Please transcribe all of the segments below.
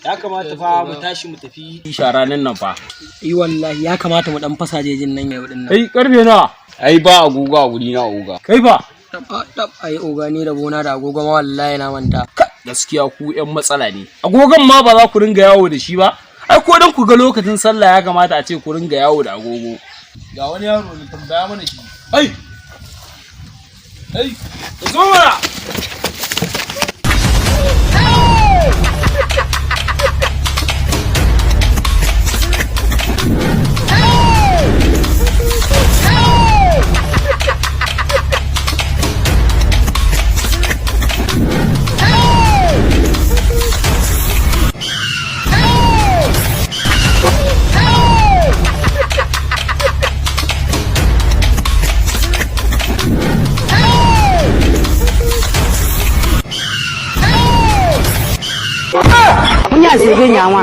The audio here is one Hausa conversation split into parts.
Ya kamata fa mu tashi mu tafi sharanin nan fa. Wallahi ya kamata mu dan fasa jejin nan yau din nan. Karfe nawa? Ai ba agogo a guri na oga. Kai fa? Ai oga ni da bona da agogo ma wallahi na manta. Gaskiya ku ƴan matsala ne. Agogon ma ba za ku ringa yawo da shi ba. Ai ko dan ku ga lokacin sallah ya kamata a ce ku ringa yawo da agogo. Ga wani yaro ne tambaya mana shi. Ai zo mana. Punya sih nyawa.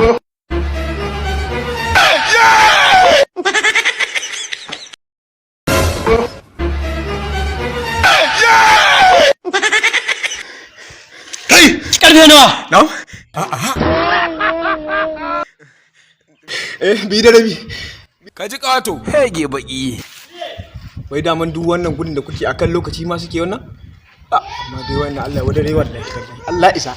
Hey, karfe nawa? No? Bi da rabi. Ka ji ƙato. Hege baki. Wai daman duk wannan gudun da kuke akan lokaci ma suke wannan? Amma dai wannan Allah wadare wallahi. Allah isa.